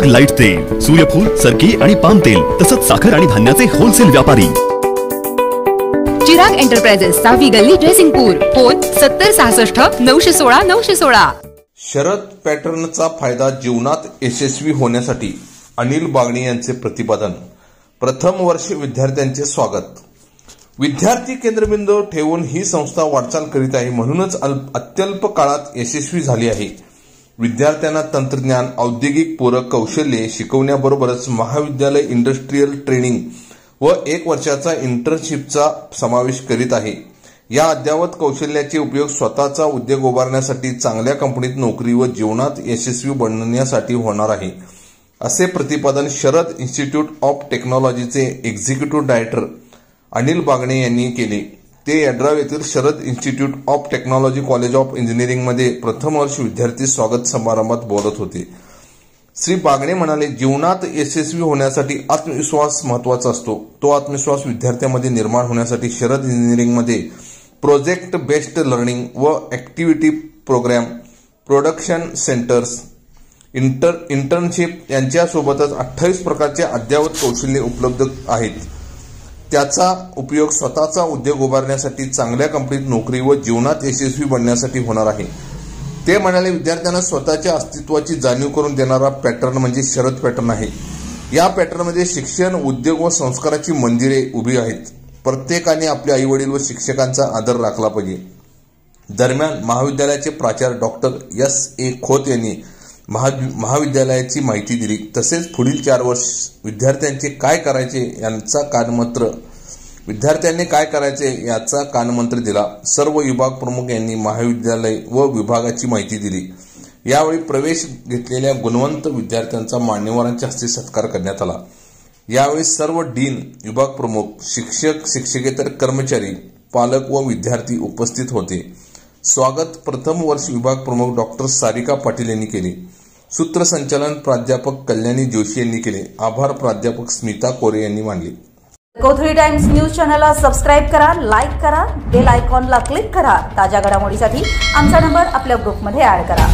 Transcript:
विभाग लाईट तेल, सूर्यफूल, सरकी आणि पाम तेल तसंच साखर आणि धान्याचे होलसेल व्यापारी। चिराग एंटरप्राइजेस, 6वी गल्ली, जयसिंगपूर। फोन 7066 916 916। शरद पॅटर्नचा फायदा जीवनात यशस्वी होण्यासाठी अनिल बागणे यांचे प्रतिपादन। प्रथम वर्ष विद्यार्थ्यांचे स्वागत। विद्यार्थी केंद्रबिंदू ठेवून ही संस्था वाटचाल करीत आहे, म्हणूनच अत्यल्प काळात यशस्वी झाली आहे। विद्यार्थ्यांना तंत्रज्ञान, औद्योगिक पूरक कौशल्ये शिकवण्याबरोबरच महाविद्यालय इंडस्ट्रियल ट्रेनिंग व 1 वर्षाचा इंटर्नशिपचा समावेश करीत आहे। या अद्ययावत कौशल्याचे उपयोग स्वतःचा उद्योग उभारण्यासाठी, चांगल्या कंपनीत नोकरी व जीवनात यशस्वी बनण्यासाठी होणार आहे, असे प्रतिपादन शरद इन्स्टिट्यूट ऑफ टेक्नॉलॉजीचे एक्झिक्युटिव्ह डायरेक्टर अनिल बागणे यांनी केले। ते यड्राव येथील Sharad institute of technology college of इंजिनिअरिंगमध्ये प्रथम वर्ष विद्यार्थी स्वागत समारंभात बोलत होते। श्री बागणे म्हणाले, जीवनात यशस्वी होण्यासाठी आत्मविश्वास महत्वाचा असतो। तो आत्मविश्वास विद्यार्थ्यांमध्ये निर्माण होण्यासाठी शरद इंजिनिअरिंगमध्ये प्रोजेक्ट बेस्ड लर्निंग व activity programme, production centres, internship यांच्यासोबतच 28 प्रकारचे अद्ययावत कौशल्ये उपलब्ध आहेत। त्याचा उपयोग स्वतःचा उद्योग उभारण्यासाठी, चांगल्या कंपनीत नोकरी व जीवनात यशस्वी बनण्यासाठी होणार आहे। ते म्हणाले, विद्यार्थ्यांना स्वतःच्या अस्तित्वाची जाणीव करून देणारा पॅटर्न म्हणजे शरद पॅटर्न आहे। या पॅटर्नमध्ये शिक्षण, उद्योग व संस्काराची मंदिरे उभी आहेत। प्रत्येकाने आपले आईवडील व शिक्षकांचा आदर राखला पाहिजे। दरम्यान महाविद्यालयाचे प्राचार्य डॉक्टर S.A. खोत यांनी महाविद्यालयाची माहिती दिली। तसेच पुढील 4 वर्ष विद्यार्थ्यांनी काय करायचे याचा कानमंत्र दिला। सर्व विभाग प्रमुख यांनी महाविद्यालय व विभागाची माहिती दिली। यावेळी प्रवेश घेतलेल्या गुणवंत विद्यार्थ्यांचा मान्यवरांच्या हस्ते सत्कार करण्यात आला। यावेळी सर्व डीन, विभाग प्रमुख, शिक्षक, शिक्षकेतर कर्मचारी, पालक व विद्यार्थी उपस्थित होते। स्वागत प्रथम वर्ष विभाग प्रमुख डॉक्टर सारिका पाटील यांनी केले। सूत्रसंचालन प्राध्यापक कल्याणी जोशी यांनी केले। आभार प्राध्यापक स्मिता कोरे यांनी मानले। कोथळी टाइम्स न्यूज चॅनलला सबस्क्राइब करा, लाईक करा, बेल आयकॉनला क्लिक करा। ताज्या घडामोडीसाठी आमचा नंबर आपल्या ग्रुपमध्ये ऍड करा।